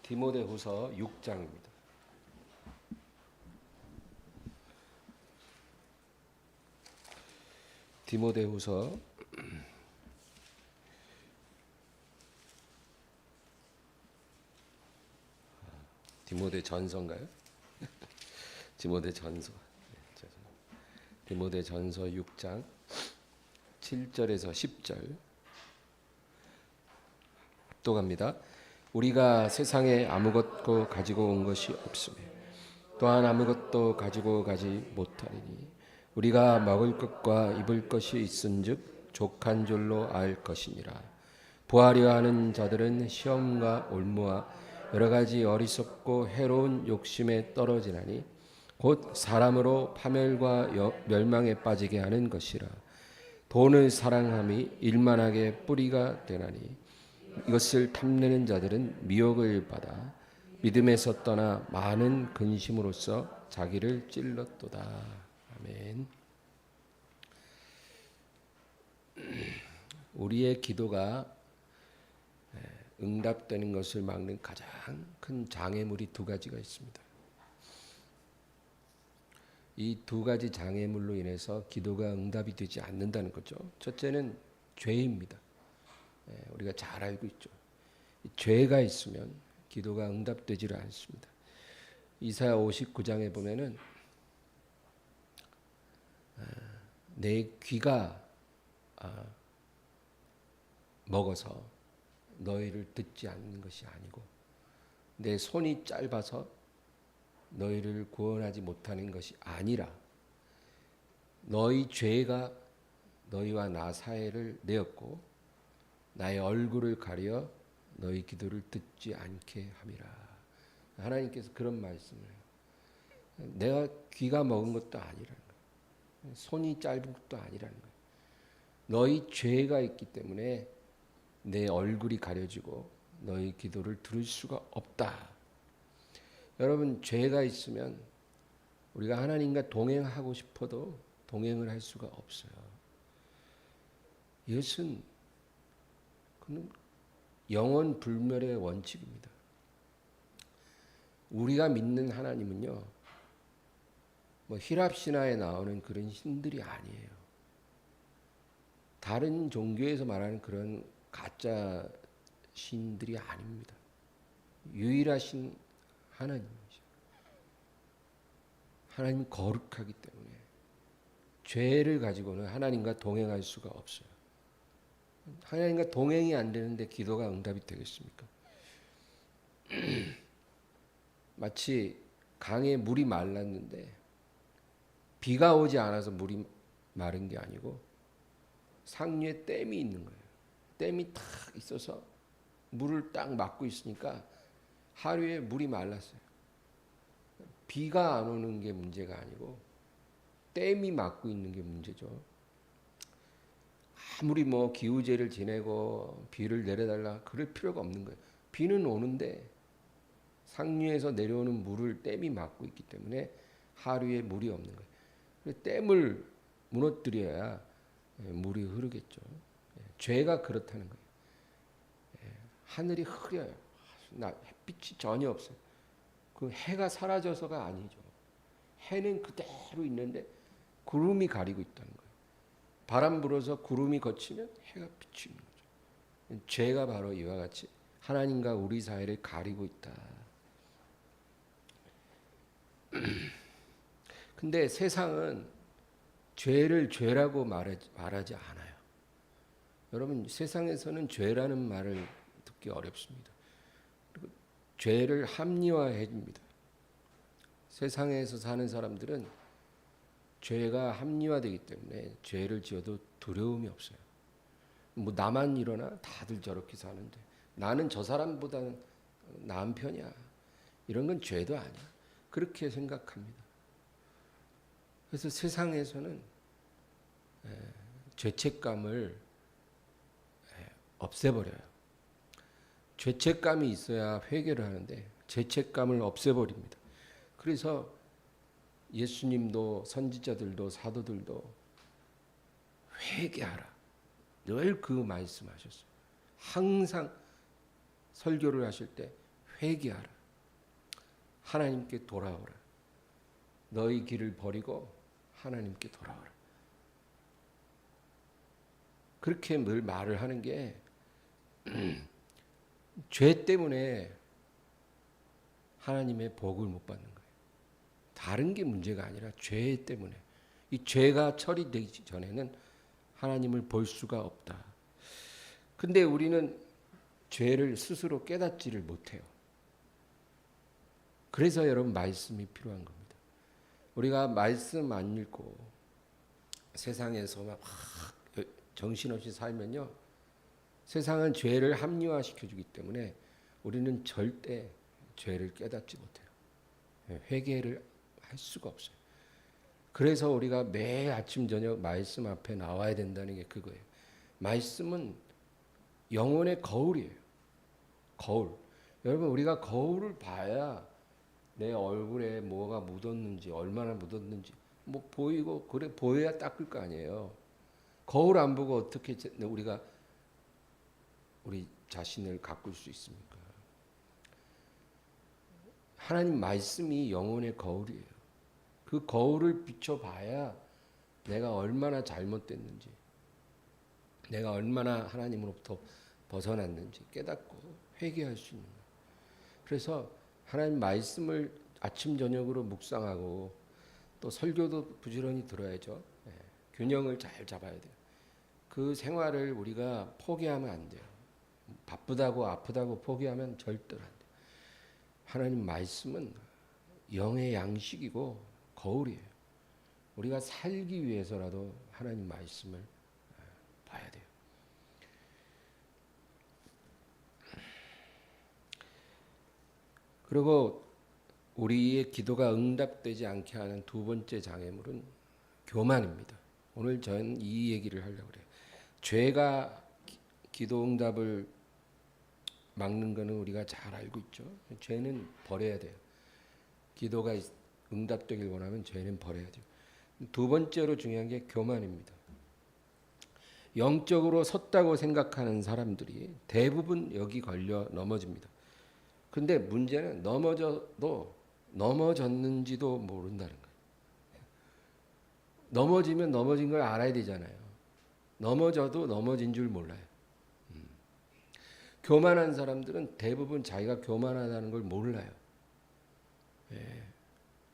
디모데후서 6장입니다. 디모데후서 디모데전서인가요? 디모데전서. 디모데전서 6장 7절에서 10절 합독합니다. 우리가 세상에 아무것도 가지고 온 것이 없으며 또한 아무것도 가지고 가지 못하리니 우리가 먹을 것과 입을 것이 있은즉 족한 줄로 알 것이니라. 부하려 하는 자들은 시험과 올무와 여러 가지 어리석고 해로운 욕심에 떨어지나니 곧 사람으로 파멸과 멸망에 빠지게 하는 것이라. 돈을 사랑함이 일만하게 뿌리가 되나니 이것을 탐내는 자들은 미혹을 받아 믿음에서 떠나 많은 근심으로써 자기를 찔렀도다. 아멘. 우리의 기도가 응답되는 것을 막는 가장 큰 장애물이 두 가지가 있습니다. 이 두 가지 장애물로 인해서 기도가 응답이 되지 않는다는 거죠. 첫째는 죄입니다. 우리가 잘 알고 있죠. 죄가 있으면 기도가 응답되지를 않습니다. 이사야 59장에 보면은 내 귀가 먹어서 너희를 듣지 않는 것이 아니고 내 손이 짧아서 너희를 구원하지 못하는 것이 아니라 너희 죄가 너희와 나 사이를 내었고 나의 얼굴을 가려 너희 기도를 듣지 않게 함이라. 하나님께서 그런 말씀을 해요. 내가 귀가 먹은 것도 아니라는 거예요. 손이 짧은 것도 아니라는 거예요. 너희 죄가 있기 때문에 내 얼굴이 가려지고 너희 기도를 들을 수가 없다. 여러분, 죄가 있으면 우리가 하나님과 동행하고 싶어도 동행을 할 수가 없어요. 이것은 영원 불멸의 원칙입니다. 우리가 믿는 하나님은요, 히랍 신화에 나오는 그런 신들이 아니에요. 다른 종교에서 말하는 그런 가짜 신들이 아닙니다. 유일하신 하나님이죠. 하나님은 거룩하기 때문에 죄를 가지고는 하나님과 동행할 수가 없어요. 하나님과 동행이 안 되는데 기도가 응답이 되겠습니까? 마치 강에 물이 말랐는데 비가 오지 않아서 물이 마른 게 아니고 상류에 댐이 있는 거예요. 댐이 탁 있어서 물을 딱 막고 있으니까 하루에 물이 말랐어요. 비가 안 오는 게 문제가 아니고 댐이 막고 있는 게 문제죠. 아무리 기우제를 지내고 비를 내려달라 그럴 필요가 없는 거예요. 비는 오는데 상류에서 내려오는 물을 댐이 막고 있기 때문에 하루에 물이 없는 거예요. 댐을 무너뜨려야 물이 흐르겠죠. 죄가 그렇다는 거예요. 하늘이 흐려요. 햇빛이 전혀 없어요. 그 해가 사라져서가 아니죠. 해는 그대로 있는데 구름이 가리고 있다는 거예요. 바람 불어서 구름이 걷히면 해가 비추는 거죠. 죄가 바로 이와 같이 하나님과 우리 사이를 가리고 있다. 근데 세상은 죄를 죄라고 말하지 않아요. 여러분, 세상에서는 죄라는 말을 듣기 어렵습니다. 그리고 죄를 합리화해 줍니다. 세상에서 사는 사람들은 죄가 합리화되기 때문에 죄를 지어도 두려움이 없어요. 나만 이러나 다들 저렇게 사는데 나는 저 사람보다는 나은 편이야. 이런 건 죄도 아니야. 그렇게 생각합니다. 그래서 세상에서는 죄책감을 없애버려요. 죄책감이 있어야 회개를 하는데 죄책감을 없애버립니다. 그래서 예수님도 선지자들도 사도들도 회개하라. 늘 그 말씀하셨어요. 항상 설교를 하실 때 회개하라. 하나님께 돌아오라. 너희 길을 버리고 하나님께 돌아오라. 그렇게 늘 말을 하는 게 죄 때문에 하나님의 복을 못 받는 거예요. 다른 게 문제가 아니라 죄 때문에. 이 죄가 처리되기 전에는 하나님을 볼 수가 없다. 근데 우리는 죄를 스스로 깨닫지를 못해요. 그래서 여러분 말씀이 필요한 겁니다. 우리가 말씀 안 읽고 세상에서 막 정신없이 살면요, 세상은 죄를 합리화시켜주기 때문에 우리는 절대 죄를 깨닫지 못해요. 회개를 할 수가 없어요. 그래서 우리가 매일 아침 저녁 말씀 앞에 나와야 된다는 게 그거예요. 말씀은 영혼의 거울이에요. 거울. 여러분, 우리가 거울을 봐야 내 얼굴에 뭐가 묻었는지, 얼마나 묻었는지 뭐 보이고, 그래 보여야 닦을 거 아니에요. 거울 안 보고 어떻게 우리가 우리 자신을 가꿀 수 있습니까? 하나님 말씀이 영혼의 거울이에요. 그 거울을 비춰봐야 내가 얼마나 잘못됐는지, 내가 얼마나 하나님으로부터 벗어났는지 깨닫고 회개할 수 있는 거예요. 그래서 하나님 말씀을 아침 저녁으로 묵상하고 또 설교도 부지런히 들어야죠. 균형을 잘 잡아야 돼요. 그 생활을 우리가 포기하면 안 돼요. 바쁘다고 아프다고 포기하면 절대로 안 돼요. 하나님 말씀은 영의 양식이고 거울이에요. 우리가 살기 위해서라도 하나님 말씀을 봐야 돼요. 그리고 우리의 기도가 응답되지 않게 하는 두 번째 장애물은 교만입니다. 오늘 저는 이 얘기를 하려고 그래요. 죄가 기도 응답을 막는 거는 우리가 잘 알고 있죠. 죄는 버려야 돼요. 기도가 응답되길 원하면 죄는 버려야 돼요. 두 번째로 중요한 게 교만입니다. 영적으로 섰다고 생각하는 사람들이 대부분 여기 걸려 넘어집니다. 근데 문제는 넘어져도 넘어졌는지도 모른다는 거예요. 넘어지면 넘어진 걸 알아야 되잖아요. 넘어져도 넘어진 줄 몰라요. 교만한 사람들은 대부분 자기가 교만하다는 걸 몰라요.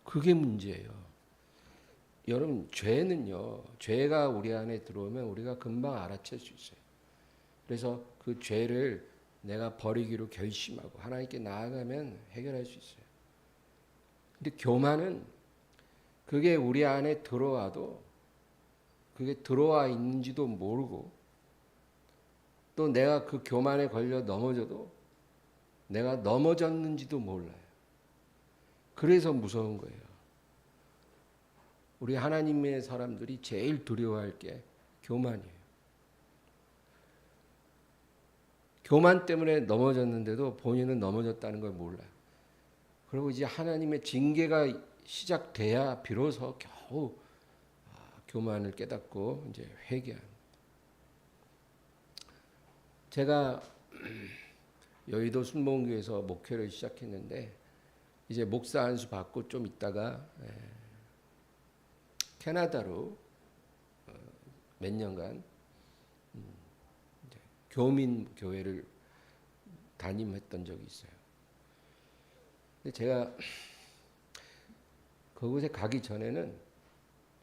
그게 문제예요. 여러분, 죄는요, 죄가 우리 안에 들어오면 우리가 금방 알아챌 수 있어요. 그래서 그 죄를 내가 버리기로 결심하고 하나님께 나아가면 해결할 수 있어요. 근데 교만은 그게 우리 안에 들어와도 그게 들어와 있는지도 모르고 또 내가 그 교만에 걸려 넘어져도 내가 넘어졌는지도 몰라요. 그래서 무서운 거예요. 우리 하나님의 사람들이 제일 두려워할 게 교만이에요. 교만 때문에 넘어졌는데도 본인은 넘어졌다는 걸 몰라요. 그리고 이제 하나님의 징계가 시작돼야 비로소 겨우 교만을 깨닫고 이제 회개합니다. 제가 여의도 순복음교회에서 목회를 시작했는데 이제 목사 안수 받고 좀 있다가 캐나다로 몇 년간 교민 교회를 담임했던 적이 있어요. 근데 제가 그곳에 가기 전에는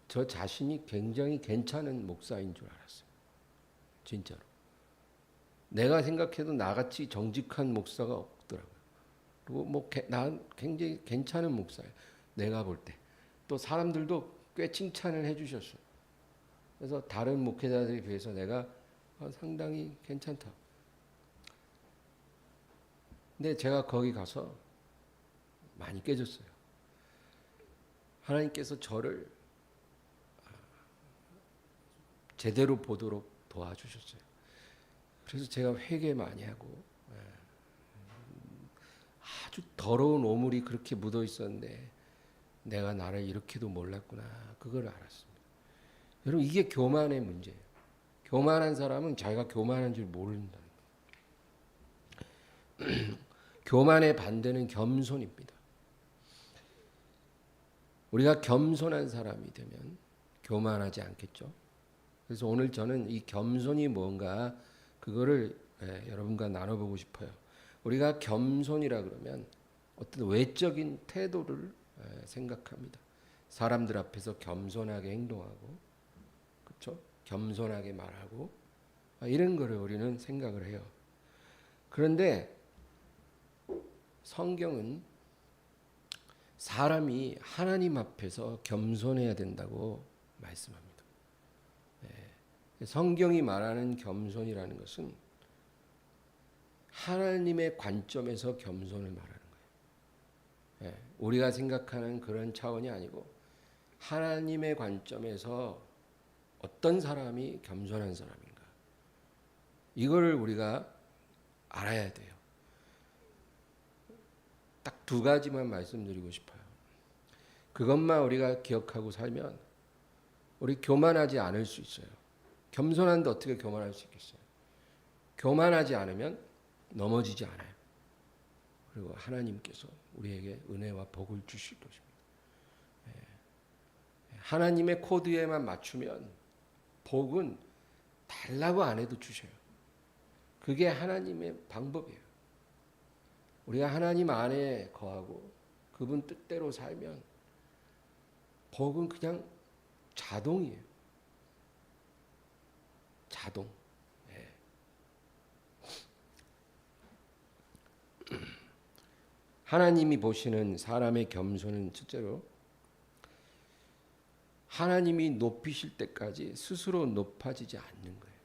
저 자신이 굉장히 괜찮은 목사인 줄 알았어요. 진짜로. 내가 생각해도 나같이 정직한 목사가 없더라고요. 그리고 나 굉장히 괜찮은 목사예요. 내가 볼 때. 또 사람들도 꽤 칭찬을 해주셨어요. 그래서 다른 목회자들에 비해서 내가 상당히 괜찮다. 근데 제가 거기 가서 많이 깨졌어요. 하나님께서 저를 제대로 보도록 도와주셨어요. 그래서 제가 회개 많이 하고 아주 더러운 오물이 그렇게 묻어 있었는데 내가 나를 이렇게도 몰랐구나. 그걸 알았습니다. 여러분, 이게 교만의 문제예요. 교만한 사람은 자기가 교만한 줄 모른다는 거예요. 교만의 반대는 겸손입니다. 우리가 겸손한 사람이 되면 교만하지 않겠죠. 그래서 오늘 저는 이 겸손이 뭔가 그거를 여러분과 나눠보고 싶어요. 우리가 겸손이라 그러면 어떤 외적인 태도를 생각합니다. 사람들 앞에서 겸손하게 행동하고, 그렇죠? 겸손하게 말하고 이런 거를 우리는 생각을 해요. 그런데 성경은 사람이 하나님 앞에서 겸손해야 된다고 말씀합니다. 성경이 말하는 겸손이라는 것은 하나님의 관점에서 겸손을 말하는 거예요. 우리가 생각하는 그런 차원이 아니고 하나님의 관점에서 어떤 사람이 겸손한 사람인가, 이거를 우리가 알아야 돼요. 딱 두 가지만 말씀드리고 싶어요. 그것만 우리가 기억하고 살면 우리 교만하지 않을 수 있어요. 겸손한데 어떻게 교만할 수 있겠어요? 교만하지 않으면 넘어지지 않아요. 그리고 하나님께서 우리에게 은혜와 복을 주실 것입니다. 하나님의 코드에만 맞추면 복은 달라고 안 해도 주셔요. 그게 하나님의 방법이에요. 우리가 하나님 안에 거하고 그분 뜻대로 살면 복은 그냥 자동이에요. 자동. 하나님이 보시는 사람의 겸손은 첫째로 하나님이 높이실 때까지 스스로 높아지지 않는 거예요.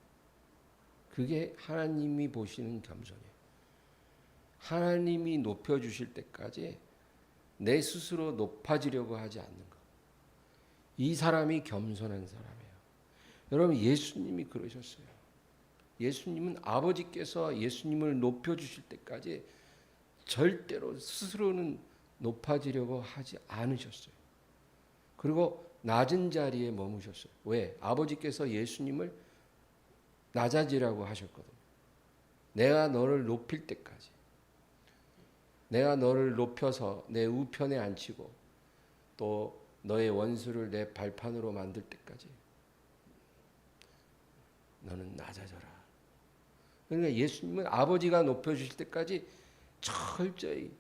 그게 하나님이 보시는 겸손이에요. 하나님이 높여주실 때까지 내 스스로 높아지려고 하지 않는 것. 이 사람이 겸손한 사람이에요. 여러분, 예수님이 그러셨어요. 예수님은 아버지께서 예수님을 높여주실 때까지 절대로 스스로는 높아지려고 하지 않으셨어요. 그리고 낮은 자리에 머무셨어요. 왜? 아버지께서 예수님을 낮아지라고 하셨거든요. 내가 너를 높일 때까지, 내가 너를 높여서 내 우편에 앉히고 또 너의 원수를 내 발판으로 만들 때까지 너는 낮아져라. 그러니까 예수님은 아버지가 높여주실 때까지 철저히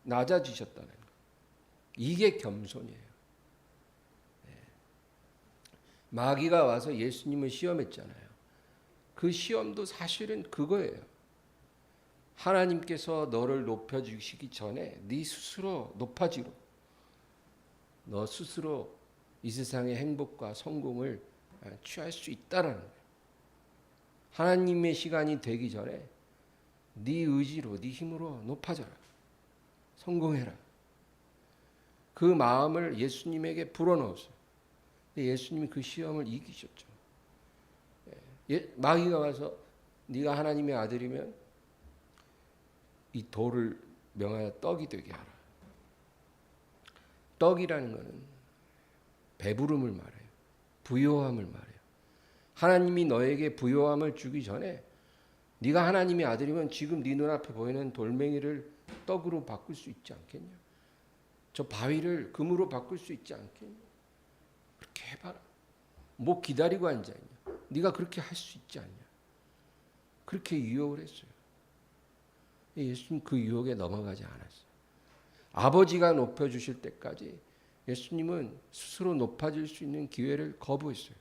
낮아지셨다는 거예요. 이게 겸손이에요. 마귀가 와서 예수님을 시험했잖아요. 그 시험도 사실은 그거예요. 하나님께서 너를 높여주시기 전에 네 스스로 높아지고 너 스스로 이 세상의 행복과 성공을 취할 수 있다라는 거예요. 하나님의 시간이 되기 전에 네 의지로, 네 힘으로 높아져라. 성공해라. 그 마음을 예수님에게 불어넣었어요. 예수님이 그 시험을 이기셨죠. 마귀가 와서 네가 하나님의 아들이면 이 돌을 명하여 떡이 되게 하라. 떡이라는 것은 배부름을 말해요. 부요함을 말해요. 하나님이 너에게 부요함을 주기 전에 네가 하나님의 아들이면 지금 네 눈앞에 보이는 돌멩이를 떡으로 바꿀 수 있지 않겠냐? 저 바위를 금으로 바꿀 수 있지 않겠냐? 그렇게 해봐라. 뭐 기다리고 앉아있냐? 네가 그렇게 할 수 있지 않냐? 그렇게 유혹을 했어요. 예수님 그 유혹에 넘어가지 않았어요. 아버지가 높여주실 때까지 예수님은 스스로 높아질 수 있는 기회를 거부했어요.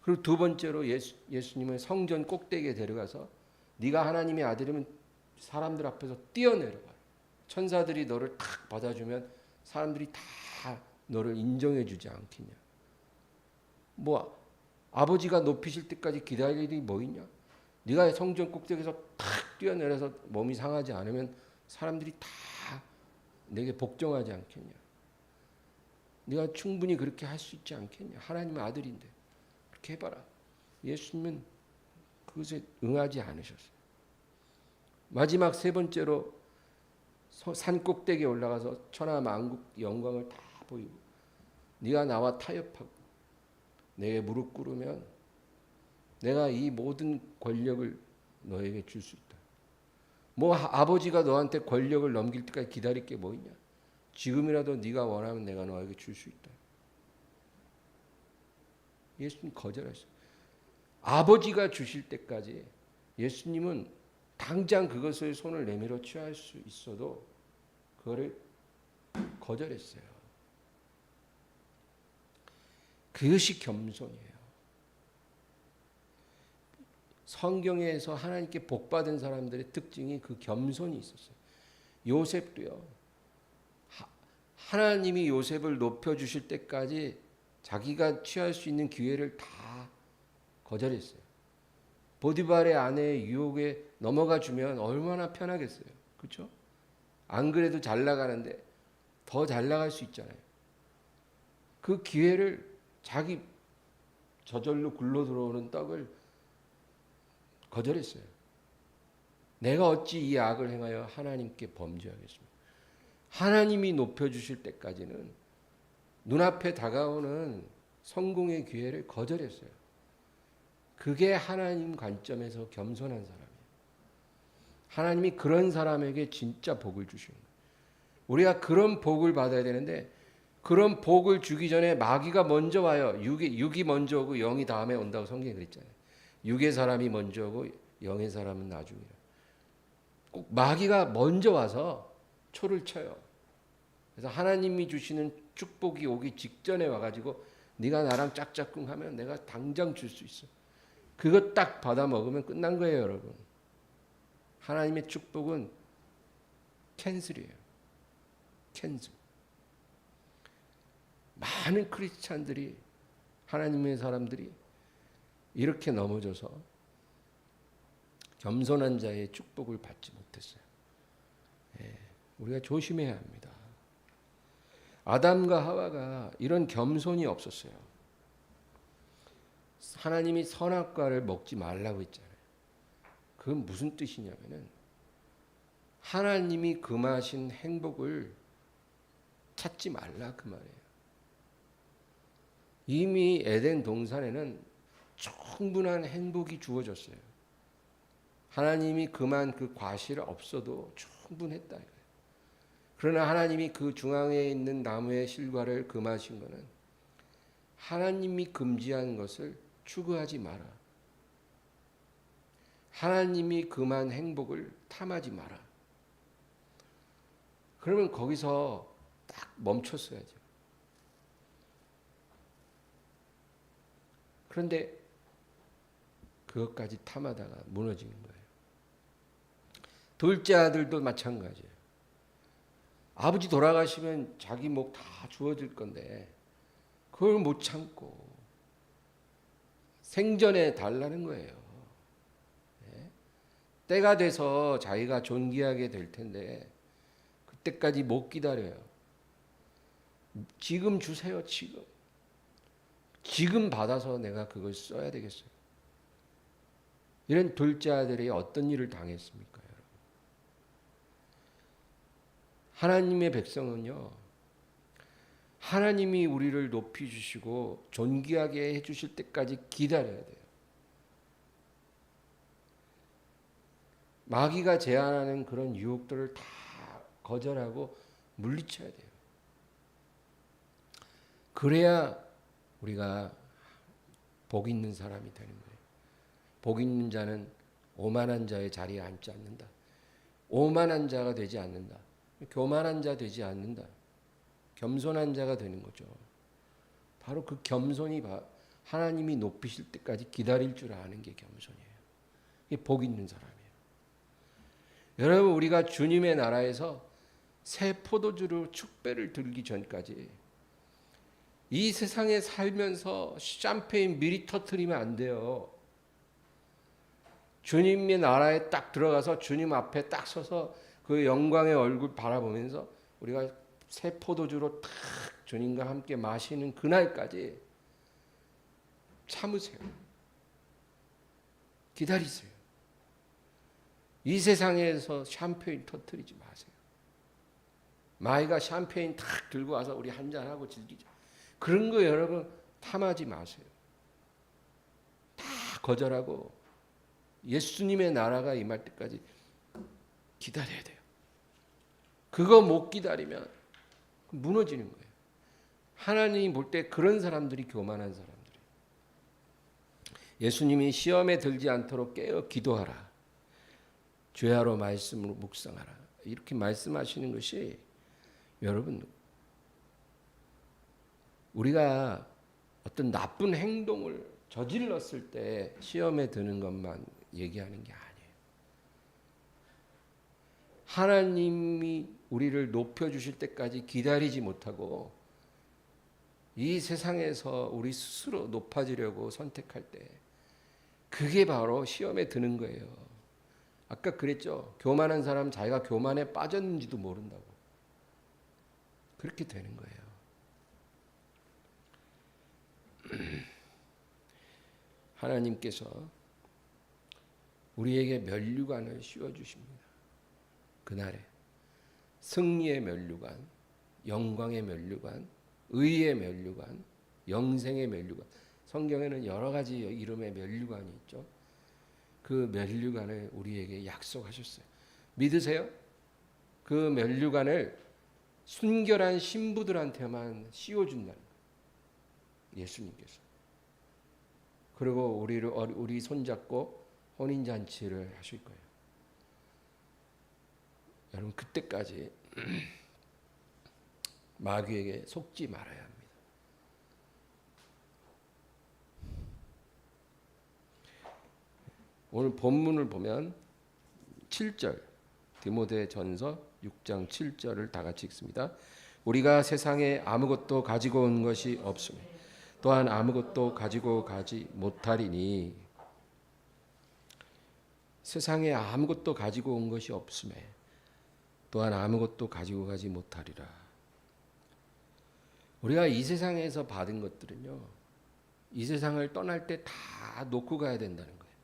그리고 두 번째로 예수님은 성전 꼭대기에 데려가서 네가 하나님의 아들이면 사람들 앞에서 뛰어내려가. 천사들이 너를 탁 받아주면 사람들이 다 너를 인정해 주지 않겠냐. 뭐 아버지가 높이실 때까지 기다릴 일이 뭐 있냐. 네가 성전 꼭대기에서 탁 뛰어내려서 몸이 상하지 않으면 사람들이 다 내게 복종하지 않겠냐. 네가 충분히 그렇게 할 수 있지 않겠냐. 하나님의 아들인데 그렇게 해봐라. 예수님은 그것에 응하지 않으셨어요. 마지막 세 번째로 산 꼭대기에 올라가서 천하 만국 영광을 다 보이고 네가 나와 타협하고 내게 무릎 꿇으면 내가 이 모든 권력을 너에게 줄 수 있다. 뭐 아버지가 너한테 권력을 넘길 때까지 기다릴 게 뭐 있냐? 지금이라도 네가 원하면 내가 너에게 줄 수 있다. 예수님 거절하셨어요. 아버지가 주실 때까지 예수님은 당장 그것을 손을 내밀어 취할 수 있어도 그거를 거절했어요. 그것이 겸손이에요. 성경에서 하나님께 복받은 사람들의 특징이 그 겸손이 있었어요. 요셉도요. 하나님이 요셉을 높여주실 때까지 자기가 취할 수 있는 기회를 다 거절했어요. 보디발의 아내의 유혹에 넘어가 주면 얼마나 편하겠어요. 그렇죠? 안 그래도 잘 나가는데 더 잘 나갈 수 있잖아요. 그 기회를 자기 저절로 굴러 들어오는 떡을 거절했어요. 내가 어찌 이 악을 행하여 하나님께 범죄하겠습니까? 하나님이 높여주실 때까지는 눈앞에 다가오는 성공의 기회를 거절했어요. 그게 하나님 관점에서 겸손한 사람이에요. 하나님이 그런 사람에게 진짜 복을 주시는 거예요. 우리가 그런 복을 받아야 되는데 그런 복을 주기 전에 마귀가 먼저 와요. 육이 먼저 오고 영이 다음에 온다고 성경에 그랬잖아요. 육의 사람이 먼저 오고 영의 사람은 나중이라. 꼭 마귀가 먼저 와서 초를 쳐요. 그래서 하나님이 주시는 축복이 오기 직전에 와가지고 네가 나랑 짝짝꿍 하면 내가 당장 줄 수 있어. 그거 딱 받아 먹으면 끝난 거예요, 여러분. 하나님의 축복은 캔슬이에요. 캔슬. 많은 크리스찬들이 하나님의 사람들이 이렇게 넘어져서 겸손한 자의 축복을 받지 못했어요. 우리가 조심해야 합니다. 아담과 하와가 이런 겸손이 없었어요. 하나님이 선악과를 먹지 말라고 했잖아요. 그건 무슨 뜻이냐면은 하나님이 금하신 행복을 찾지 말라 그 말이에요. 이미 에덴 동산에는 충분한 행복이 주어졌어요. 하나님이 금한 그 과실 없어도 충분했다. 그러나 하나님이 그 중앙에 있는 나무의 실과를 금하신 것은 하나님이 금지한 것을 추구하지 마라. 하나님이 금한 행복을 탐하지 마라. 그러면 거기서 딱 멈췄어야죠. 그런데 그것까지 탐하다가 무너지는 거예요. 둘째 아들도 마찬가지예요. 아버지 돌아가시면 자기 목 다 주어질 건데 그걸 못 참고 생전에 달라는 거예요. 때가 돼서 자기가 존귀하게 될 텐데 그때까지 못 기다려요. 지금 주세요. 지금 받아서 내가 그걸 써야 되겠어요. 이런 둘째 아들이 어떤 일을 당했습니까, 여러분? 하나님의 백성은요, 하나님이 우리를 높이 주시고 존귀하게 해주실 때까지 기다려야 돼요. 마귀가 제안하는 그런 유혹들을 다 거절하고 물리쳐야 돼요. 그래야 우리가 복 있는 사람이 되는 거예요. 복 있는 자는 오만한 자의 자리에 앉지 않는다. 오만한 자가 되지 않는다. 교만한 자 되지 않는다. 겸손한 자가 되는 거죠. 바로 그 겸손이 하나님이 높이실 때까지 기다릴 줄 아는 게 겸손이에요. 이게 복 있는 사람이에요. 여러분, 우리가 주님의 나라에서 새 포도주로 축배를 들기 전까지 이 세상에 살면서 샴페인 미리 터뜨리면 안 돼요. 주님의 나라에 딱 들어가서 주님 앞에 딱 서서 그 영광의 얼굴 바라보면서 우리가 새 포도주로 탁 주님과 함께 마시는 그날까지 참으세요. 기다리세요. 이 세상에서 샴페인 터뜨리지 마세요. 마이가 샴페인 탁 들고 와서 우리 한잔하고 즐기자. 그런 거 여러분 탐하지 마세요. 다 거절하고 예수님의 나라가 임할 때까지 기다려야 돼요. 그거 못 기다리면 무너지는 거예요. 하나님이 볼 때 그런 사람들이 교만한 사람들이에요. 예수님이 시험에 들지 않도록 깨어 기도하라. 죄하로 말씀으로 묵상하라. 이렇게 말씀하시는 것이 여러분 우리가 어떤 나쁜 행동을 저질렀을 때 시험에 드는 것만 얘기하는 게 아니에요. 하나님이 우리를 높여주실 때까지 기다리지 못하고 이 세상에서 우리 스스로 높아지려고 선택할 때 그게 바로 시험에 드는 거예요. 아까 그랬죠. 교만한 사람 자기가 교만에 빠졌는지도 모른다고. 그렇게 되는 거예요. 하나님께서 우리에게 면류관을 씌워주십니다. 그날에 승리의 면류관, 영광의 면류관, 의의 면류관, 영생의 면류관. 성경에는 여러 가지 이름의 면류관이 있죠. 그 면류관을 우리에게 약속하셨어요. 믿으세요? 그 면류관을 순결한 신부들한테만 씌워준다는 거예요. 예수님께서. 그리고 우리 손잡고 혼인잔치를 하실 거예요. 여러분 그때까지 마귀에게 속지 말아야 합니다. 오늘 본문을 보면 7절 디모데전서 6장 7절을 다 같이 읽습니다. 우리가 세상에 아무것도 가지고 온 것이 없으며 또한 아무것도 가지고 가지 못하리니 세상에 아무것도 가지고 온 것이 없음에 또한 아무것도 가지고 가지 못하리라. 우리가 이 세상에서 받은 것들은요, 이 세상을 떠날 때 다 놓고 가야 된다는 거예요.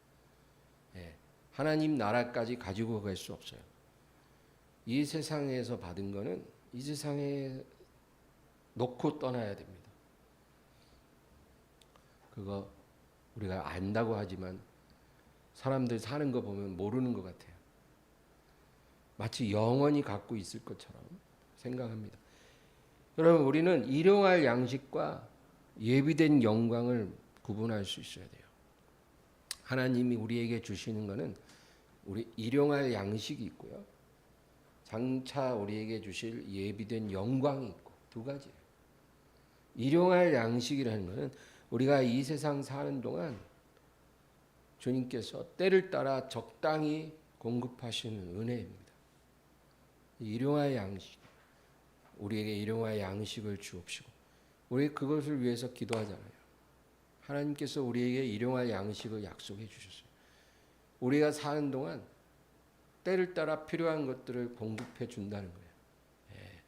예, 하나님 나라까지 가지고 갈 수 없어요. 이 세상에서 받은 거는 이 세상에 놓고 떠나야 됩니다. 그거 우리가 안다고 하지만 사람들 사는 거 보면 모르는 것 같아요. 마치 영원히 갖고 있을 것처럼 생각합니다. 여러분 우리는 일용할 양식과 예비된 영광을 구분할 수 있어야 돼요. 하나님이 우리에게 주시는 것은 우리 일용할 양식이 있고요. 장차 우리에게 주실 예비된 영광이 있고 두 가지예요. 일용할 양식이라는 것은 우리가 이 세상 사는 동안 주님께서 때를 따라 적당히 공급하시는 은혜입니다. 일용할 양식, 우리에게 일용할 양식을 주옵시고 우리 그것을 위해서 기도하잖아요. 하나님께서 우리에게 일용할 양식을 약속해 주셨어요. 우리가 사는 동안 때를 따라 필요한 것들을 공급해 준다는 거예요. 예.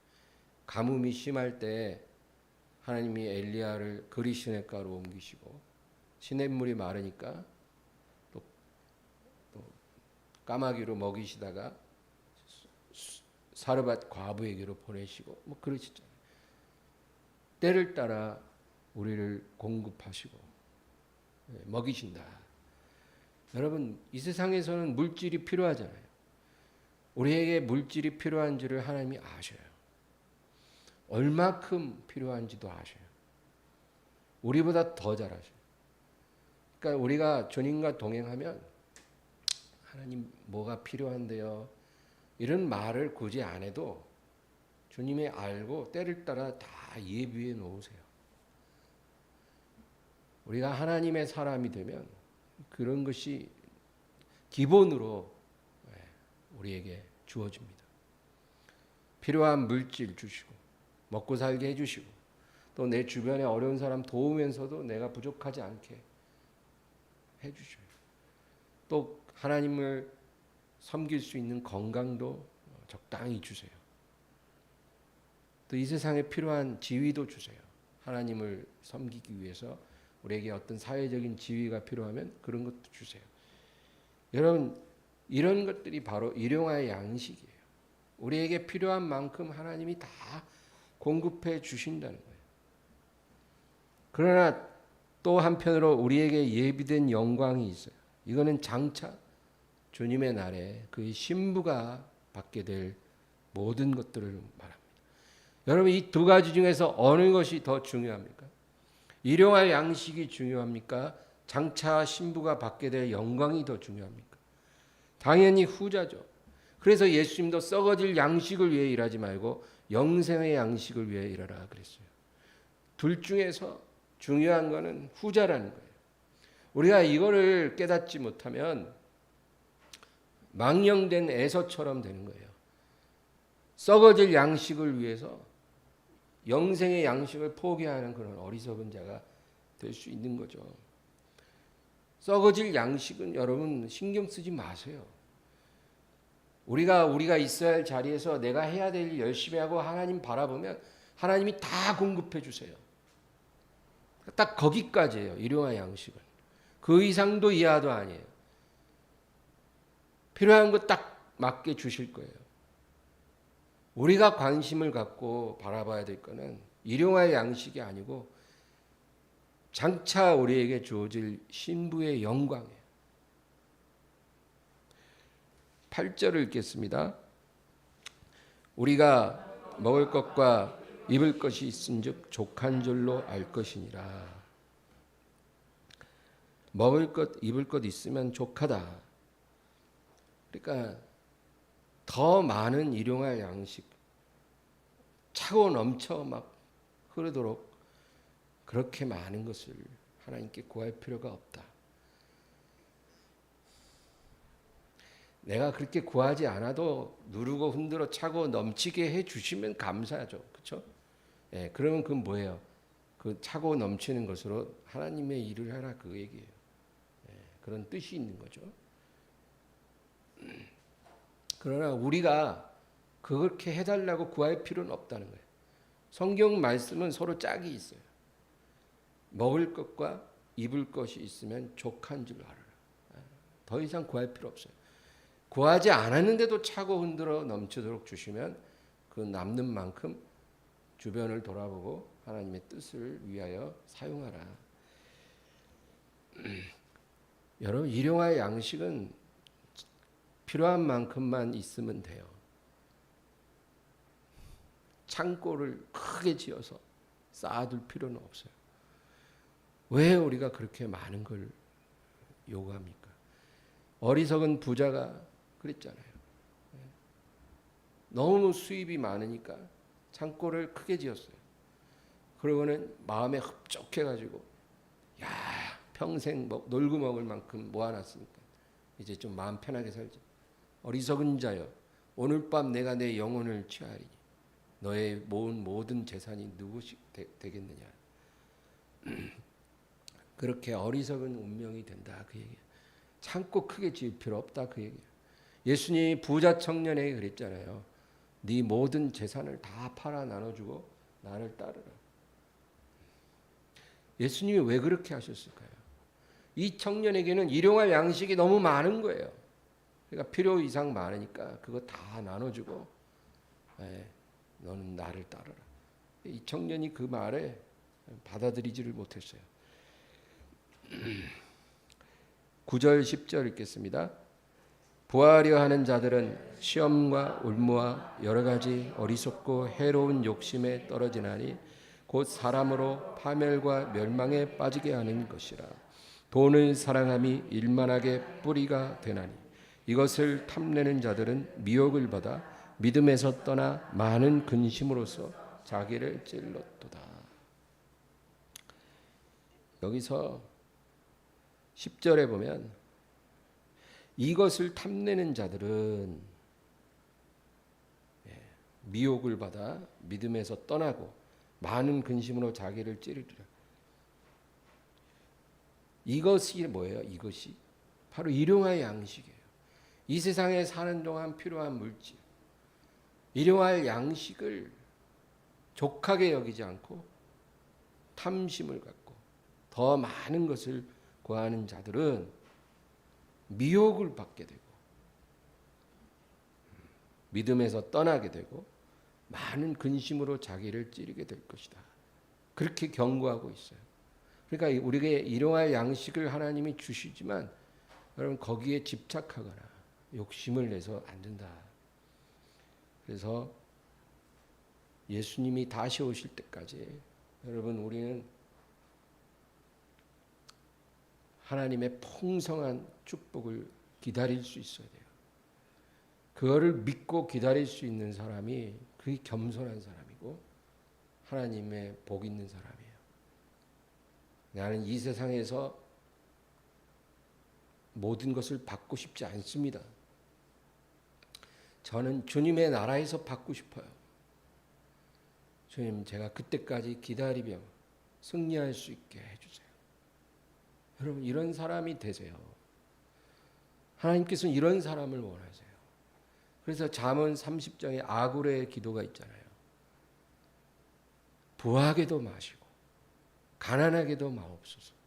가뭄이 심할 때 하나님이 엘리야를 그리 시냇가로 옮기시고 시냇물이 마르니까 또 까마귀로 먹이시다가 사르밧 과부에게로 보내시고 뭐 그러시잖아요. 때를 따라 우리를 공급하시고 먹이신다. 여러분 이 세상에서는 물질이 필요하잖아요. 우리에게 물질이 필요한지를 하나님이 아셔요. 얼마큼 필요한지도 아셔요. 우리보다 더 잘 아셔요. 그러니까 우리가 주님과 동행하면 하나님 뭐가 필요한데요? 이런 말을 굳이 안 해도 주님이 알고 때를 따라 다 예비해 놓으세요. 우리가 하나님의 사람이 되면 그런 것이 기본으로 우리에게 주어집니다. 필요한 물질 주시고 먹고 살게 해주시고 또 내 주변에 어려운 사람 도우면서도 내가 부족하지 않게 해주셔요. 또 하나님을 섬길 수 있는 건강도 적당히 주세요. 또 이 세상에 필요한 지위도 주세요. 하나님을 섬기기 위해서 우리에게 어떤 사회적인 지위가 필요하면 그런 것도 주세요. 여러분 이런 것들이 바로 일용할 양식이에요. 우리에게 필요한 만큼 하나님이 다 공급해 주신다는 거예요. 그러나 또 한편으로 우리에게 예비된 영광이 있어요. 이거는 장차 주님의 날에 그 신부가 받게 될 모든 것들을 말합니다. 여러분, 이 두 가지 중에서 어느 것이 더 중요합니까? 일용할 양식이 중요합니까? 장차 신부가 받게 될 영광이 더 중요합니까? 당연히 후자죠. 그래서 예수님도 썩어질 양식을 위해 일하지 말고 영생의 양식을 위해 일하라 그랬어요. 둘 중에서 중요한 것은 후자라는 거예요. 우리가 이거를 깨닫지 못하면 망령된 에서처럼 되는 거예요. 썩어질 양식을 위해서 영생의 양식을 포기하는 그런 어리석은 자가 될 수 있는 거죠. 썩어질 양식은 여러분 신경 쓰지 마세요. 우리가 있어야 할 자리에서 내가 해야 될 일 열심히 하고 하나님 바라보면 하나님이 다 공급해 주세요. 딱 거기까지예요. 일용할 양식은. 그 이상도 이하도 아니에요. 필요한 거 딱 맞게 주실 거예요. 우리가 관심을 갖고 바라봐야 될 거는 일용할 양식이 아니고 장차 우리에게 주어질 신부의 영광이에요. 8절을 읽겠습니다. 우리가 먹을 것과 입을 것이 있은즉 족한 줄로 알 것이니라. 먹을 것, 입을 것 있으면 족하다. 그러니까 더 많은 일용할 양식, 차고 넘쳐 막 흐르도록 그렇게 많은 것을 하나님께 구할 필요가 없다. 내가 그렇게 구하지 않아도 누르고 흔들어 차고 넘치게 해 주시면 감사하죠. 그렇죠? 예, 그러면 그건 뭐예요? 그 차고 넘치는 것으로 하나님의 일을 하라 그 얘기예요. 예, 그런 뜻이 있는 거죠. 그러나 우리가 그렇게 해달라고 구할 필요는 없다는 거예요. 성경 말씀은 서로 짝이 있어요. 먹을 것과 입을 것이 있으면 족한 줄 알아라. 더 이상 구할 필요 없어요. 구하지 않았는데도 차고 흔들어 넘치도록 주시면 그 남는 만큼 주변을 돌아보고 하나님의 뜻을 위하여 사용하라. 여러분, 일용할 양식은 필요한 만큼만 있으면 돼요. 창고를 크게 지어서 쌓아둘 필요는 없어요. 왜 우리가 그렇게 많은 걸 요구합니까? 어리석은 부자가 그랬잖아요. 너무 수입이 많으니까 창고를 크게 지었어요. 그러고는 마음에 흡족해가지고 야, 평생 놀고 먹을 만큼 모아놨으니까 이제 좀 마음 편하게 살자. 어리석은 자여, 오늘 밤 내가 내 영혼을 취하리니 너의 모은 모든 재산이 누구시 되겠느냐. 그렇게 어리석은 운명이 된다 그 얘기예요. 창고 크게 지을 필요 없다 그 얘기예요. 예수님이 부자 청년에게 그랬잖아요. 네 모든 재산을 다 팔아 나눠주고 나를 따르라. 예수님이 왜 그렇게 하셨을까요? 이 청년에게는 일용할 양식이 너무 많은 거예요. 그러니까 필요 이상 많으니까 그거 다 나눠주고 너는 나를 따르라. 이 청년이 그 말에 받아들이지를 못했어요. 9절 10절 읽겠습니다. 부하려 하는 자들은 시험과 울무와 여러 가지 어리석고 해로운 욕심에 떨어지나니 곧 사람으로 파멸과 멸망에 빠지게 하는 것이라. 돈을 사랑함이 일만하게 뿌리가 되나니 이것을 탐내는 자들은 미혹을 받아 믿음에서 떠나 많은 근심으로써 자기를 찔렀도다. 여기서 10절에 보면 이것을 탐내는 자들은 미혹을 받아 믿음에서 떠나고 많은 근심으로 자기를 찌르리라. 이것이 뭐예요? 이것이 바로 일용할 양식이에요. 이 세상에 사는 동안 필요한 물질, 일용할 양식을 족하게 여기지 않고 탐심을 갖고 더 많은 것을 구하는 자들은 미혹을 받게 되고 믿음에서 떠나게 되고 많은 근심으로 자기를 찌르게 될 것이다. 그렇게 경고하고 있어요. 그러니까 우리에게 일용할 양식을 하나님이 주시지만 여러분 거기에 집착하거나 욕심을 내서 안 된다. 그래서 예수님이 다시 오실 때까지 여러분 우리는 하나님의 풍성한 축복을 기다릴 수 있어야 돼요. 그거를 믿고 기다릴 수 있는 사람이 그게 겸손한 사람이고 하나님의 복 있는 사람이에요. 나는 이 세상에서 모든 것을 받고 싶지 않습니다. 저는 주님의 나라에서 받고 싶어요. 주님, 제가 그때까지 기다리며 승리할 수 있게 해주세요. 여러분, 이런 사람이 되세요. 하나님께서는 이런 사람을 원하세요. 그래서 잠언 30장에 아구레의 기도가 있잖아요. 부하게도 마시고 가난하게도 마옵소서.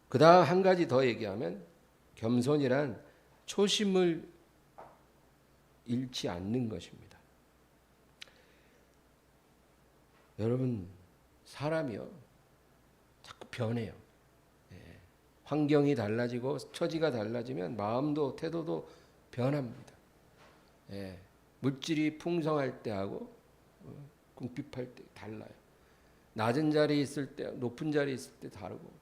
그다음 한 가지 더 얘기하면 겸손이란 초심을 잃지 않는 것입니다. 여러분 사람이요 자꾸 변해요. 환경이 달라지고 처지가 달라지면 마음도 태도도 변합니다. 물질이 풍성할 때하고 궁핍할 때 달라요. 낮은 자리에 있을 때 높은 자리에 있을 때 다르고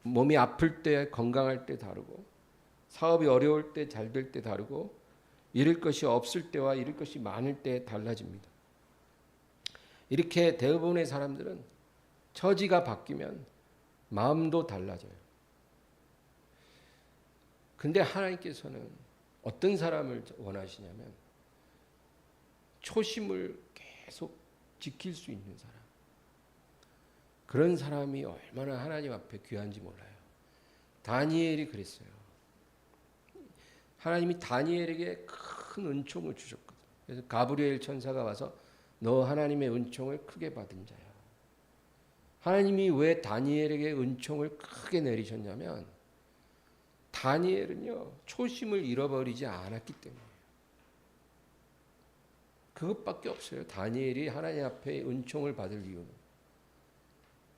몸이 아플 때 건강할 때 다르고 사업이 어려울 때 잘 될 때 다르고 잃을 것이 없을 때와 잃을 것이 많을 때 달라집니다. 이렇게 대부분의 사람들은 처지가 바뀌면 마음도 달라져요. 근데 하나님께서는 어떤 사람을 원하시냐면 초심을 계속 지킬 수 있는 사람. 그런 사람이 얼마나 하나님 앞에 귀한지 몰라요. 다니엘이 그랬어요. 하나님이 다니엘에게 큰 은총을 주셨거든. 그래서 가브리엘 천사가 와서 너 하나님의 은총을 크게 받은 자야. 하나님이 왜 다니엘에게 은총을 크게 내리셨냐면 다니엘은요 초심을 잃어버리지 않았기 때문이에요. 그것밖에 없어요. 다니엘이 하나님 앞에 은총을 받을 이유는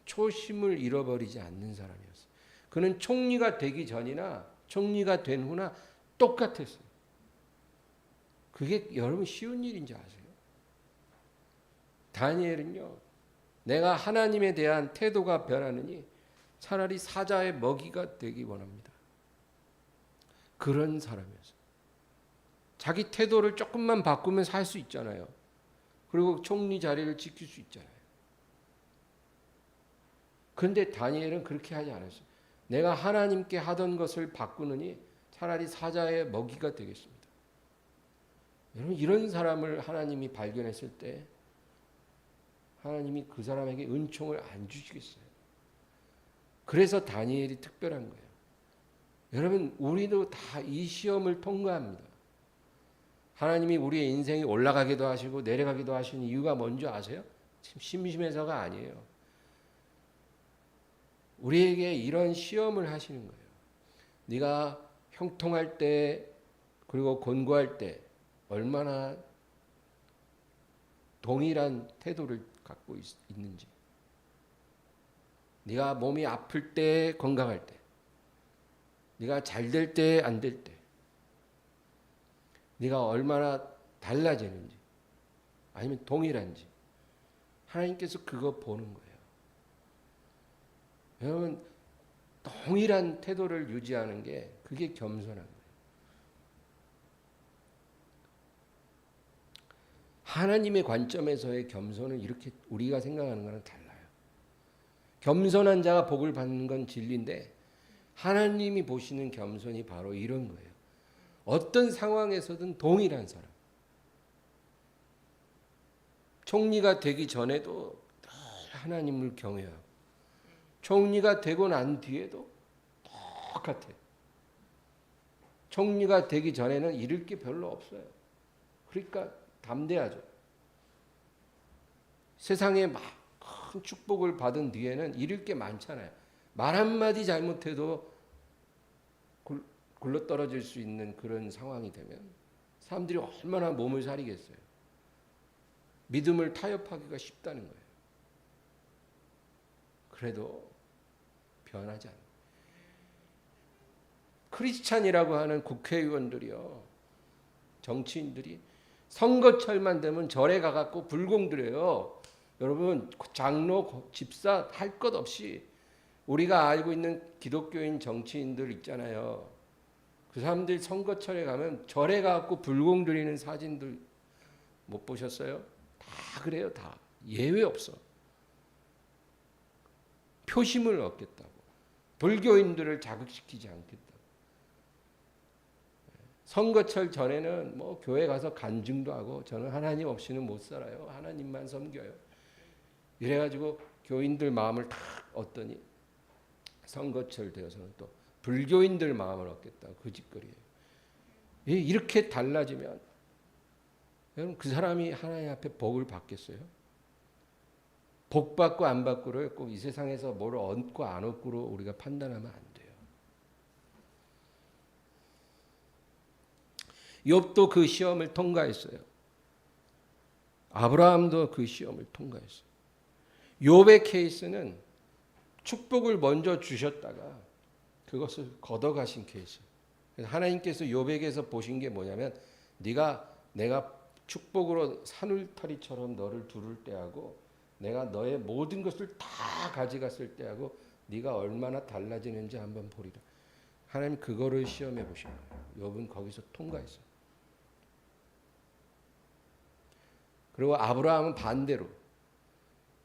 초심을 잃어버리지 않는 사람이었어요. 그는 총리가 되기 전이나 총리가 된 후나 똑같았어요. 그게 여러분 쉬운 일인지 아세요? 다니엘은요 내가 하나님에 대한 태도가 변하느니 차라리 사자의 먹이가 되기 원합니다. 그런 사람이었어요. 자기 태도를 조금만 바꾸면 살 수 있잖아요. 그리고 총리 자리를 지킬 수 있잖아요. 그런데 다니엘은 그렇게 하지 않았어요. 내가 하나님께 하던 것을 바꾸느니 차라리 사자의 먹이가 되겠습니다. 여러분 이런 사람을 하나님이 발견했을 때 하나님이 그 사람에게 은총을 안 주시겠어요. 그래서 다니엘이 특별한 거예요. 여러분 우리도 다 이 시험을 통과합니다. 하나님이 우리의 인생이 올라가기도 하시고 내려가기도 하시는 이유가 뭔지 아세요? 심심해서가 아니에요. 우리에게 이런 시험을 하시는 거예요. 네가 형통할 때 그리고 곤고할 때 얼마나 동일한 태도를 갖고 있는지, 네가 몸이 아플 때 건강할 때, 네가 잘 될 때 안 될 때, 네가 얼마나 달라지는지 아니면 동일한지 하나님께서 그거 보는 거예요. 여러분 동일한 태도를 유지하는 게 그게 겸손한 거예요. 하나님의 관점에서의 겸손은 이렇게 우리가 생각하는 거랑 달라요. 겸손한 자가 복을 받는 건 진리인데 하나님이 보시는 겸손이 바로 이런 거예요. 어떤 상황에서든 동일한 사람. 총리가 되기 전에도 늘 하나님을 경외하고 총리가 되고 난 뒤에도 똑같아요. 총리가 되기 전에는 잃을 게 별로 없어요. 그러니까 담대하죠. 세상에 막 큰 축복을 받은 뒤에는 잃을 게 많잖아요. 말 한마디 잘못해도 굴러떨어질 수 있는 그런 상황이 되면 사람들이 얼마나 몸을 사리겠어요. 믿음을 타협하기가 쉽다는 거예요. 그래도 변하지 않아요. 크리스찬이라고 하는 국회의원들이요, 정치인들이 선거철만 되면 절에 가갖고 불공 드려요. 여러분, 장로, 집사 할 것 없이 우리가 알고 있는 기독교인 정치인들 있잖아요. 그 사람들 선거철에 가면 절에 가갖고 불공 드리는 사진들 못 보셨어요? 다 그래요. 다 예외 없어. 표심을 얻겠다고, 불교인들을 자극시키지 않겠다고. 선거철 전에는 뭐 교회 가서 간증도 하고, 저는 하나님 없이는 못 살아요, 하나님만 섬겨요, 이래가지고 교인들 마음을 탁 얻더니 선거철 되어서는 또 불교인들 마음을 얻겠다고 그 짓거리예요. 이렇게 달라지면 여러분, 그 사람이 하나님 앞에 복을 받겠어요? 복 받고 안 받고를 꼭 이 세상에서 뭘 얻고 안 얻고로 우리가 판단하면 안 돼요. 욥도 그 시험을 통과했어요. 아브라함도 그 시험을 통과했어요. 욥의 케이스는 축복을 먼저 주셨다가 그것을 걷어가신 케이스. 그래서 하나님께서 욥에게서 보신 게 뭐냐면, 내가 축복으로 산울타리처럼 너를 두를 때하고 내가 너의 모든 것을 다 가져갔을 때하고 네가 얼마나 달라지는지 한번 보리라. 하나님 그거를 시험해 보신 거예요. 욥은 거기서 통과했어요. 그리고 아브라함은 반대로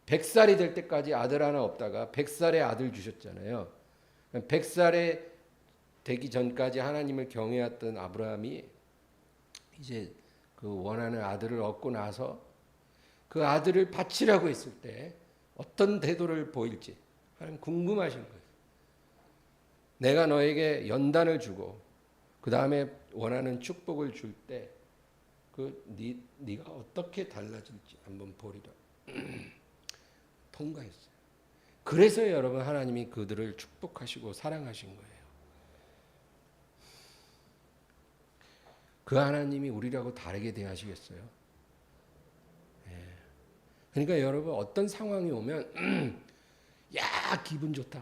100살이 될 때까지 아들 하나 없다가 100살에 아들 주셨잖아요. 100살에 되기 전까지 하나님을 경외했던 아브라함이 이제 그 원하는 아들을 얻고 나서 그 아들을 바치라고 했을 때 어떤 태도를 보일지 하나님 궁금하신 거예요. 내가 너에게 연단을 주고 그 다음에 원하는 축복을 줄 때 네가 어떻게 달라질지 한번 보리라. 통과했어요. 그래서 여러분, 하나님이 그들을 축복하시고 사랑하신 거예요. 그 하나님이 우리라고 다르게 대하시겠어요? 그러니까 여러분, 어떤 상황이 오면 야 기분 좋다,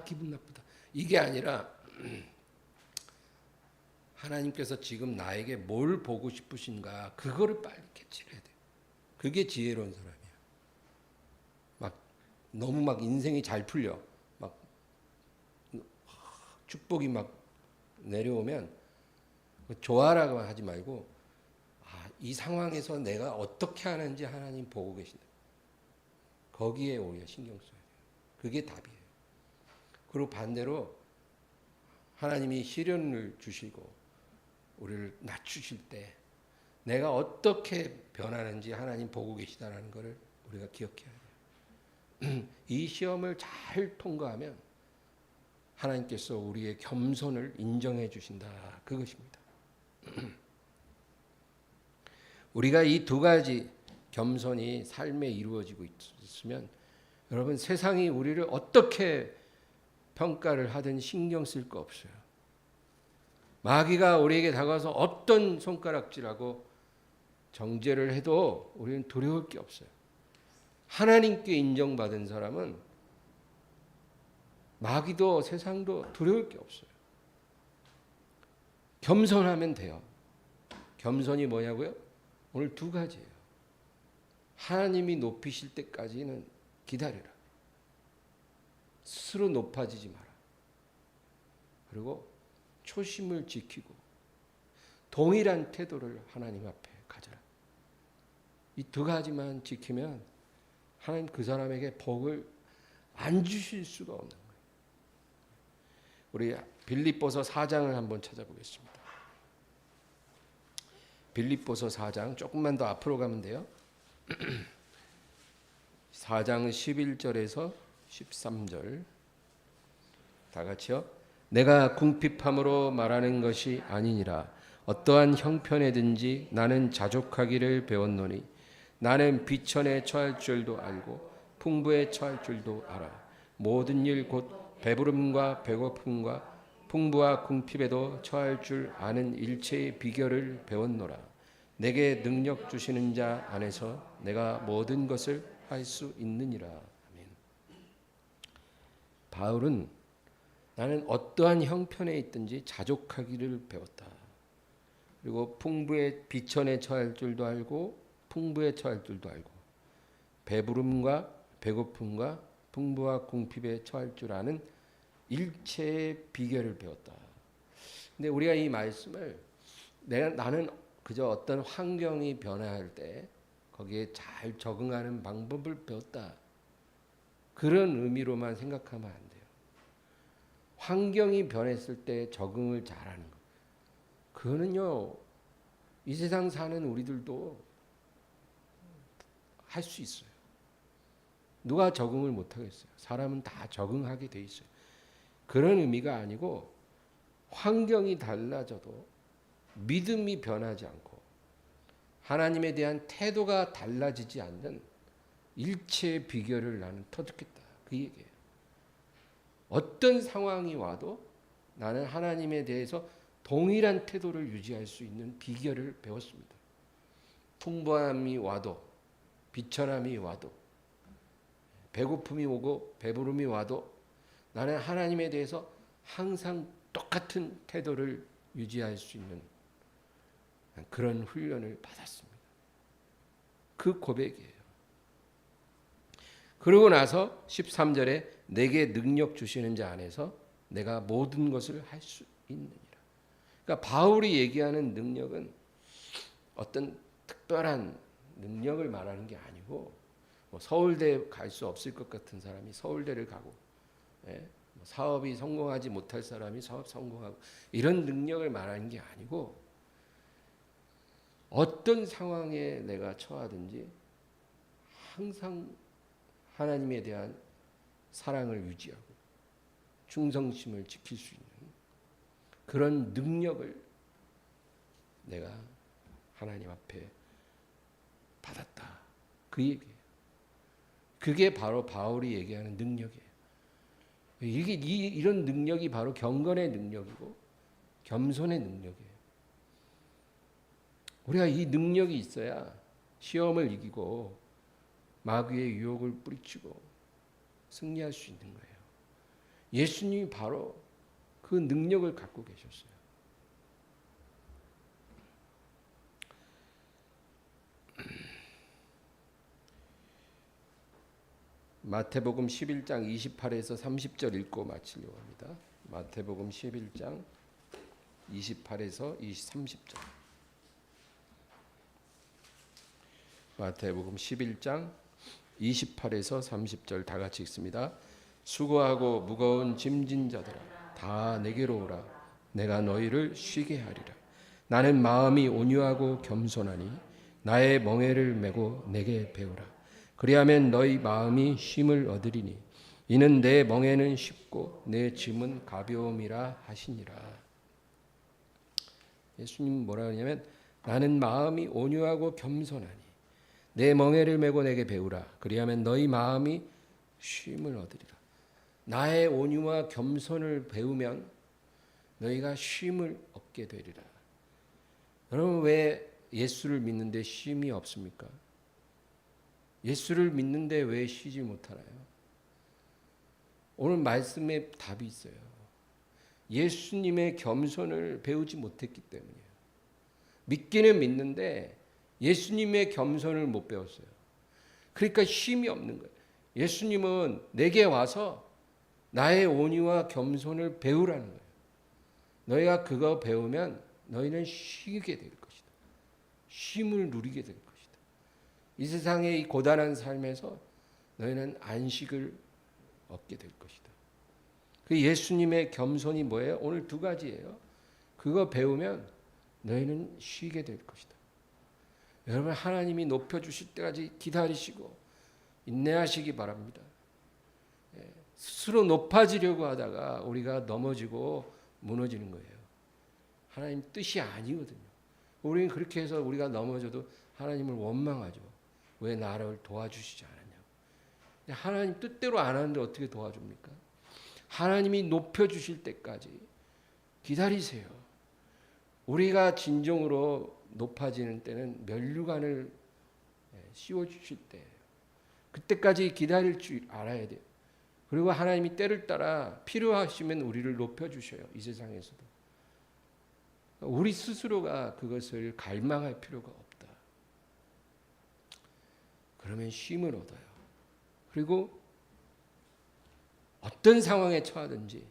기분 나쁘다, 이게 아니라 하나님께서 지금 나에게 뭘 보고 싶으신가, 그거를 빨리 캐치를 해야 돼. 그게 지혜로운 사람이야. 너무 막 인생이 잘 풀려, 막 축복이 막 내려오면 좋아라고 하지 말고, 이 상황에서 내가 어떻게 하는지 하나님 보고 계신다. 거기에 오히려 신경 써야 돼요. 그게 답이에요. 그리고 반대로 하나님이 시련을 주시고 우리를 낮추실 때 내가 어떻게 변하는지 하나님 보고 계시다는 것을 우리가 기억해야 돼요. 이 시험을 잘 통과하면 하나님께서 우리의 겸손을 인정해 주신다, 그것입니다. 우리가 이 두 가지 겸손이 삶에 이루어지고 있으면 여러분, 세상이 우리를 어떻게 평가를 하든 신경 쓸 거 없어요. 마귀가 우리에게 다가와서 어떤 손가락질하고 정죄를 해도 우리는 두려울 게 없어요. 하나님께 인정받은 사람은 마귀도 세상도 두려울 게 없어요. 겸손하면 돼요. 겸손이 뭐냐고요? 오늘 두 가지예요. 하나님이 높이실 때까지는 기다려라. 스스로 높아지지 마라. 그리고 초심을 지키고 동일한 태도를 하나님 앞에 가져라. 이 두 가지만 지키면 하나님 그 사람에게 복을 안 주실 수가 없는 거예요. 우리 빌립보서 4장을 한번 찾아보겠습니다. 빌립보서 4장, 조금만 더 앞으로 가면 돼요. 4장 11절에서 13절 다 같이요. 내가 궁핍함으로 말하는 것이 아니니라. 어떠한 형편에든지 나는 자족하기를 배웠노니 나는 비천에 처할 줄도 알고 풍부에 처할 줄도 알아. 모든 일 곧 배부름과 배고픔과 풍부와 궁핍에도 처할 줄 아는 일체의 비결을 배웠노라. 내게 능력 주시는 자 안에서 내가 모든 것을 할 수 있느니라. 아멘. 바울은 나는 어떠한 형편에 있든지 자족하기를 배웠다. 그리고 풍부의 비천에 처할 줄도 알고 풍부에 처할 줄도 알고 배부름과 배고픔과 풍부와 궁핍에 처할 줄 아는 일체의 비결을 배웠다. 근데 우리가 이 말씀을 나는 그저 어떤 환경이 변화할 때 거기에 잘 적응하는 방법을 배웠다. 그런 의미로만 생각하면 안 돼요. 환경이 변했을 때 적응을 잘하는 것. 그거는요, 이 세상 사는 우리들도 할 수 있어요. 누가 적응을 못하겠어요? 사람은 다 적응하게 돼 있어요. 그런 의미가 아니고 환경이 달라져도 믿음이 변하지 않고 하나님에 대한 태도가 달라지지 않는 일체의 비결을 나는 터득했다. 그 얘기예요. 어떤 상황이 와도 나는 하나님에 대해서 동일한 태도를 유지할 수 있는 비결을 배웠습니다. 풍부함이 와도 비천함이 와도 배고픔이 오고 배부름이 와도 나는 하나님에 대해서 항상 똑같은 태도를 유지할 수 있는 그런 훈련을 받았습니다. 그 고백이에요. 그러고 나서 13절에 내게 능력 주시는 자 안에서 내가 모든 것을 할 수 있느니라. 그러니까 바울이 얘기하는 능력은 어떤 특별한 능력을 말하는 게 아니고 뭐 서울대 갈 수 없을 것 같은 사람이 서울대를 가고 사업이 성공하지 못할 사람이 사업 성공하고 이런 능력을 말하는 게 아니고 어떤 상황에 내가 처하든지 항상 하나님에 대한 사랑을 유지하고 충성심을 지킬 수 있는 그런 능력을 내가 하나님 앞에 받았다. 그 얘기예요. 그게 바로 바울이 얘기하는 능력이에요. 이런 능력이 바로 경건의 능력이고 겸손의 능력이에요. 우리가 이 능력이 있어야 시험을 이기고 마귀의 유혹을 뿌리치고 승리할 수 있는 거예요. 예수님이 바로 그 능력을 갖고 계셨어요. 마태복음 11장 28에서 30절 읽고 마치려고 합니다. 마태복음 11장 28에서 30절. 마태복음 11장 28에서 30절 다 같이 읽습니다. 수고하고 무거운 짐진 자들아 다 내게로 오라. 내가 너희를 쉬게 하리라. 나는 마음이 온유하고 겸손하니 나의 멍에를 메고 내게 배우라. 그리하면 너희 마음이 쉼을 얻으리니 이는 내 멍에는 쉽고 내 짐은 가벼움이라 하시니라. 예수님 뭐라 하냐면 나는 마음이 온유하고 겸손하니 내 멍에를 메고 내게 배우라. 그리하면 너희 마음이 쉼을 얻으리라. 나의 온유와 겸손을 배우면 너희가 쉼을 얻게 되리라. 여러분 왜 예수를 믿는데 쉼이 없습니까? 예수를 믿는데 왜 쉬지 못하나요? 오늘 말씀에 답이 있어요. 예수님의 겸손을 배우지 못했기 때문이에요. 믿기는 믿는데 예수님의 겸손을 못 배웠어요. 그러니까 쉼이 없는 거예요. 예수님은 내게 와서 나의 온유와 겸손을 배우라는 거예요. 너희가 그거 배우면 너희는 쉬게 될 것이다. 쉼을 누리게 될 것이다. 이 세상의 이 고단한 삶에서 너희는 안식을 얻게 될 것이다. 그 예수님의 겸손이 뭐예요? 오늘 두 가지예요. 그거 배우면 너희는 쉬게 될 것이다. 여러분 하나님이 높여주실 때까지 기다리시고 인내하시기 바랍니다. 스스로 높아지려고 하다가 우리가 넘어지고 무너지는 거예요. 하나님 뜻이 아니거든요. 우리는 그렇게 해서 우리가 넘어져도 하나님을 원망하죠. 왜 나를 도와주시지 않았냐. 하나님 뜻대로 안 하는데 어떻게 도와줍니까? 하나님이 높여주실 때까지 기다리세요. 우리가 진정으로 높아지는 때는 면류관을 씌워주실 때예요. 그때까지 기다릴 줄 알아야 돼요. 그리고 하나님이 때를 따라 필요하시면 우리를 높여주셔요. 이 세상에서도. 우리 스스로가 그것을 갈망할 필요가 없다. 그러면 쉼을 얻어요. 그리고 어떤 상황에 처하든지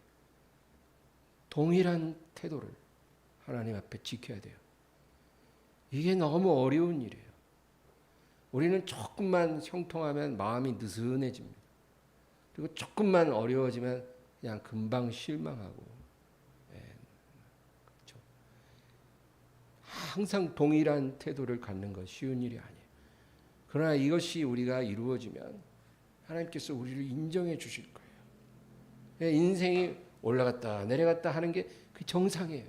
동일한 태도를 하나님 앞에 지켜야 돼요. 이게 너무 어려운 일이에요. 우리는 조금만 형통하면 마음이 느슨해집니다. 그리고 조금만 어려워지면 그냥 금방 실망하고. 그렇죠. 항상 동일한 태도를 갖는 건 쉬운 일이 아니에요. 그러나 이것이 우리가 이루어지면 하나님께서 우리를 인정해 주실 거예요. 인생이 올라갔다 내려갔다 하는 게 그 정상이에요.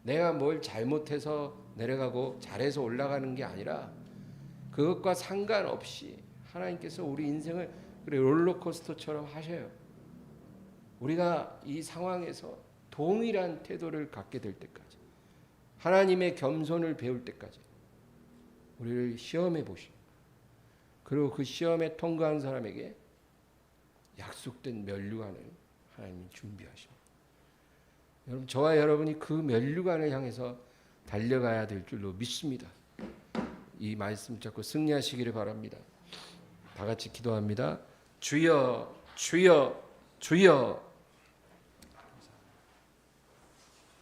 내가 뭘 잘못해서 내려가고 잘해서 올라가는 게 아니라 그것과 상관없이 하나님께서 우리 인생을 롤러코스터처럼 하셔요. 우리가 이 상황에서 동일한 태도를 갖게 될 때까지, 하나님의 겸손을 배울 때까지 우리를 시험해 보시고, 그리고 그 시험에 통과한 사람에게 약속된 면류관을 하나님이 준비하십니다. 여러분, 저와 여러분이 그 면류관을 향해서 달려가야 될 줄로 믿습니다. 이 말씀 잡고 승리하시기를 바랍니다. 다 같이 기도합니다. 주여, 주여, 주여.